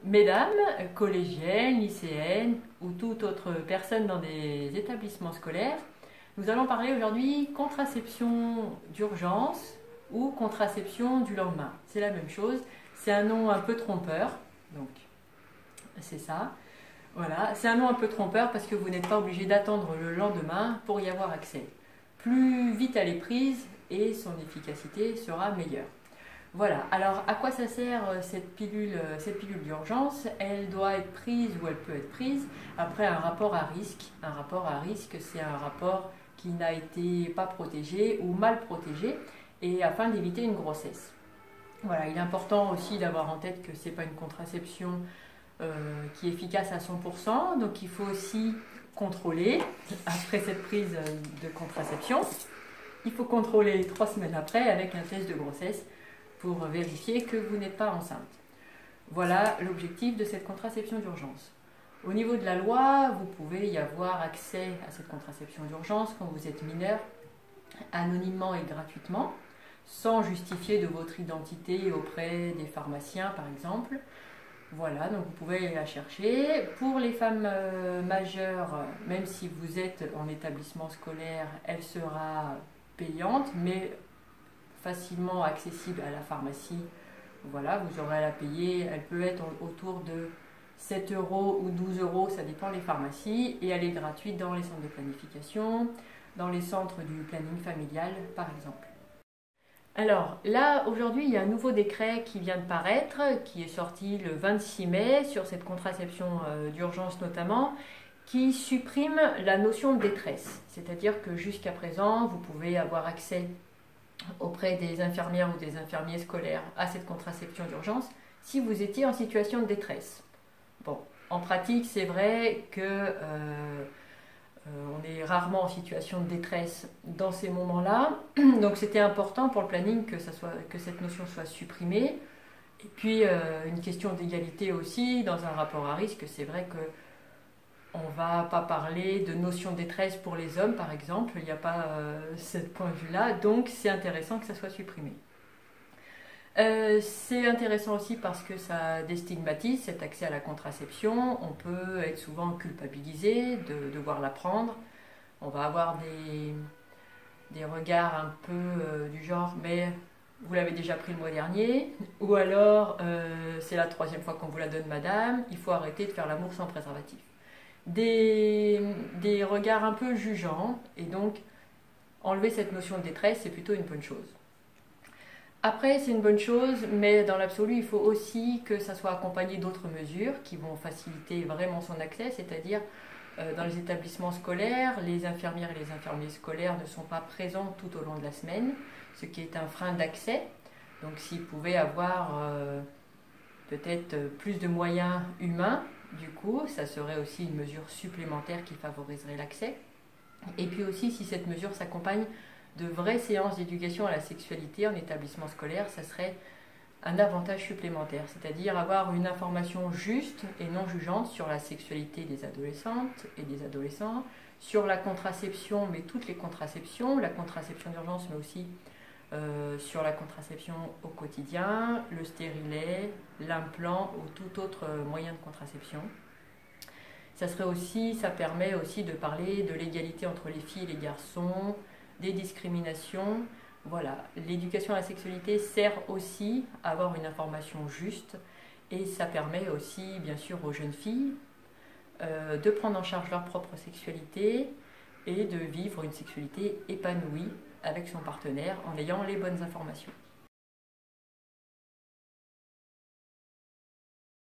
Mesdames, collégiennes, lycéennes ou toute autre personne dans des établissements scolaires, nous allons parler aujourd'hui contraception d'urgence ou contraception du lendemain. C'est la même chose, c'est un nom un peu trompeur, donc c'est ça. Voilà, c'est un nom un peu trompeur parce que vous n'êtes pas obligé d'attendre le lendemain pour y avoir accès. Plus vite elle est prise et son efficacité sera meilleure. Voilà, alors à quoi ça sert cette pilule d'urgence? Elle doit être prise ou elle peut être prise après un rapport à risque. Un rapport à risque, c'est un rapport qui n'a été pas protégé ou mal protégé et afin d'éviter une grossesse. Voilà, il est important aussi d'avoir en tête que ce n'est pas une contraception qui est efficace à 100%, donc il faut aussi contrôler après cette prise de contraception. Il faut contrôler 3 semaines après avec un test de grossesse pour vérifier que vous n'êtes pas enceinte. Voilà l'objectif de cette contraception d'urgence. Au niveau de la loi, vous pouvez y avoir accès à cette contraception d'urgence quand vous êtes mineur, anonymement et gratuitement, sans justifier de votre identité auprès des pharmaciens par exemple. Voilà, donc vous pouvez aller la chercher. Pour les femmes majeures, même si vous êtes en établissement scolaire, elle sera payante, mais facilement accessible à la pharmacie. Voilà, vous aurez à la payer. Elle peut être autour de 7 euros ou 12 euros, ça dépend des pharmacies. Et elle est gratuite dans les centres de planification, dans les centres du planning familial, par exemple. Alors là, aujourd'hui, il y a un nouveau décret qui vient de paraître, qui est sorti le 26 mai sur cette contraception d'urgence notamment, qui supprime la notion de détresse. C'est-à-dire que jusqu'à présent, vous pouvez avoir accès auprès des infirmières ou des infirmiers scolaires à cette contraception d'urgence si vous étiez en situation de détresse. Bon, en pratique, c'est vrai que on est rarement en situation de détresse dans ces moments-là, donc c'était important pour le planning que cette notion soit supprimée. Et puis une question d'égalité aussi, dans un rapport à risque, c'est vrai que on ne va pas parler de notion de détresse pour les hommes, par exemple, il n'y a pas ce point de vue-là, donc c'est intéressant que ça soit supprimé. C'est intéressant aussi parce que ça déstigmatise cet accès à la contraception. On peut être souvent culpabilisé de devoir la prendre. On va avoir des regards un peu du genre « mais vous l'avez déjà pris le mois dernier » ou alors « c'est la 3e fois qu'on vous la donne madame, il faut arrêter de faire l'amour sans préservatif ». Des regards un peu jugeants, et donc enlever cette notion de détresse, c'est plutôt une bonne chose. Après, c'est une bonne chose, mais dans l'absolu, il faut aussi que ça soit accompagné d'autres mesures qui vont faciliter vraiment son accès, c'est-à-dire dans les établissements scolaires, les infirmières et les infirmiers scolaires ne sont pas présents tout au long de la semaine, ce qui est un frein d'accès. Donc s'ils pouvaient avoir peut-être plus de moyens humains, du coup, ça serait aussi une mesure supplémentaire qui favoriserait l'accès. Et puis aussi, si cette mesure s'accompagne de vraies séances d'éducation à la sexualité en établissement scolaire, ça serait un avantage supplémentaire, c'est-à-dire avoir une information juste et non jugeante sur la sexualité des adolescentes et des adolescents, sur la contraception, mais toutes les contraceptions, la contraception d'urgence, mais aussi sur la contraception au quotidien, le stérilet, l'implant ou tout autre moyen de contraception. Ça permet aussi de parler de l'égalité entre les filles et les garçons, des discriminations. Voilà, l'éducation à la sexualité sert aussi à avoir une information juste et ça permet aussi, bien sûr, aux jeunes filles de prendre en charge leur propre sexualité et de vivre une sexualité épanouie avec son partenaire en ayant les bonnes informations.